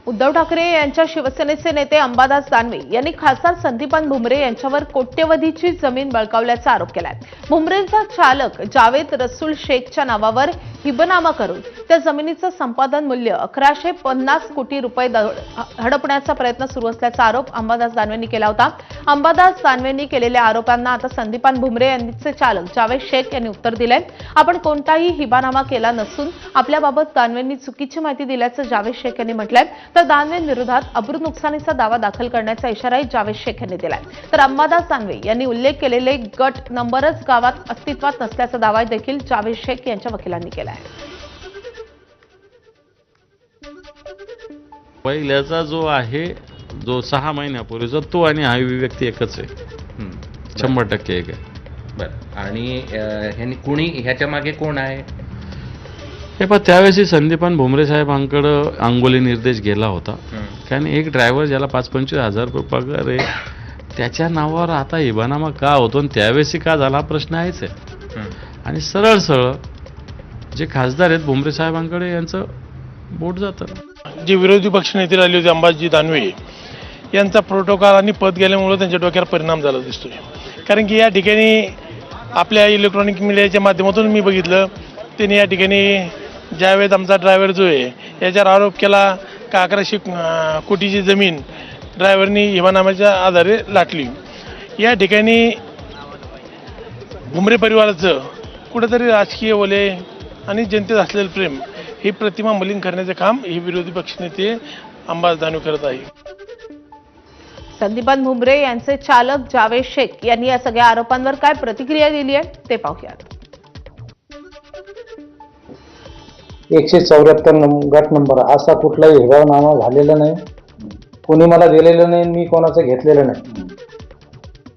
उद्धव ठाकरे यांच्या शिवसेनेचे नेते अंबादास दानवे यांनी खासदार संदीपान भुमरे यांच्यावर कोट्यवधीची जमीन बळकावल्याचा आरोप केलाय। भुमरेंचा चालक जावेद रसूल शेखच्या नावावर हिबनामा करून त्या जमिनीचं संपादन मूल्य 1150 कोटी रुपये हडपण्याचा प्रयत्न सुरू असल्याचा आरोप अंबादास दानवेंनी केला होता। अंबादास दानवेंनी केलेल्या आरोपांना आता संदीपान भुमरे यांचे चालक जावेद शेख यांनी उत्तर दिलंय। आपण कोणताही हिबानामा केला नसून आपल्याबाबत दानवेंनी चुकीची माहिती दिल्याचं जावेद शेख यांनी म्हटलंय। तर दानवेंविरोधात अब्रू नुकसानीचा दावा दाखल करण्याचा इशाराही जावेद शेख यांनी दिलाय। तर अंबादास दानवे यांनी उल्लेख केलेले गट नंबरच गावात अस्तित्वात नसल्याचा दावा देखील जावेद शेख यांच्या वकिलांनी केला आहे। पहिल्याचा जो आहे जो 6 महिन्यापूर्वीचा तो आणि हा व्यक्ती एकच आहे, 100% एक आहे। बरं, आणि ह्यांनी कुणी ह्याच्या मागे कोण आहे? हे पण त्यावेळेस संदीपान भुमरे साहेबांकडे अंगोली निर्देश गेला होता, कारण एक ड्रायव्हर ज्याला 25-25 हजार रुपये पगार आहे त्याच्या नावावर आता हिबानामा का होतो आणि त्यावेळेस का झाला प्रश्न आहेच आहे। आणि सरळ सरळ जे खासदार आहेत भुमरे साहेबांकडे यांचं बोट जातं। जे विरोधी पक्ष नेते राहिले होते अंबाजी दानवे यांचा प्रोटोकॉल आणि पद गेल्यामुळे त्यांच्या डोक्यावर परिणाम झाला दिसतोय। कारण की या ठिकाणी आपल्या इलेक्ट्रॉनिक मीडियाच्या माध्यमातून मी बघितलं त्यांनी या ठिकाणी जावेद आमचा ड्रायव्हर जो आहे याच्यावर आरोप केला का 1100 कोटीची जमीन ड्रायव्हरनी हिबानाम्याच्या आधारे लाटली। या ठिकाणी भुमरे परिवाराचं कुठेतरी राजकीय ओले आणि जनतेत असलेलं प्रेम ही प्रतिमा मलिन करण्याचे काम हे विरोधी पक्षनेते अंबादास दानवे करत आहे। संदीपान भुमरे यांचे चालक जावेद शेख यांनी या सगळ्या आरोपांवर काय प्रतिक्रिया दिली आहे ते पाहूयात। 174 गट नंबर असा कुठलाही हिबानामा झालेला नाही, कोणी मला दिलेलं नाही, मी कोणाचं घेतलेलं नाही।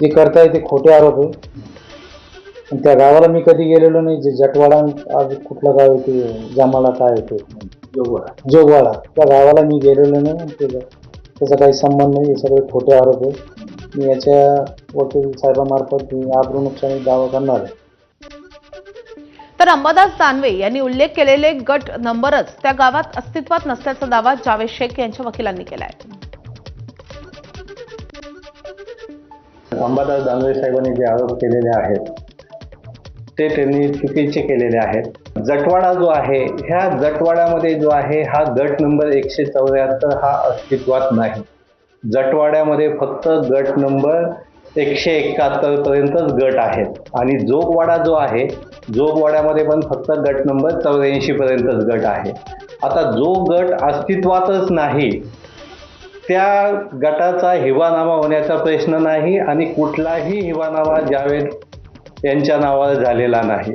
जे करताय ते खोटे आरोप आहे। आणि त्या गावाला मी कधी गेलेलो नाही। जे जटवाडा आज कुठलं गाव आहे ते जामाला काय आहे जोगवाडा त्या गावाला मी गेलेलो नाही। त्याचा काही संबंध नाही, हे सगळे खोटे आरोप आहे। मी याच्या वकील साहेबांमार्फत अब्रू नुकसानी दावा करणार आहे। तर अंबादास दानवे यांनी उल्लेख केलेले गट नंबरच त्या गावात अस्तित्वात नसल्याचा दावा जावेद शेख यांच्या वकिलांनी केला आहे। अंबादास दानवे साहेबांनी जे आरोप केलेले आहेत ते त्यांनी चुकीचे केलेले आहेत। जटवाडा जो आहे ह्या जटवाड्यामध्ये जो आहे हा गट नंबर 174 हा अस्तित्वात नाही। जटवाड्यामध्ये फक्त गट नंबर 171 पर्यंतच गट आहेत आणि जोगवाडा जो आहे जोगवाड्यामध्ये पण फक्त गट नंबर 84 पर्यंतच गट आहे। आता जो गट अस्तित्वातच नाही त्या गटाचा हिबानामा होण्याचा प्रश्न नाही आणि कुठलाही हिबानामा जावेद यांच्या नावावर झालेला नाही।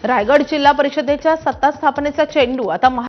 रायगड जिल्हा परिषदेच्या सत्ता स्थापनेचा चेंडू आता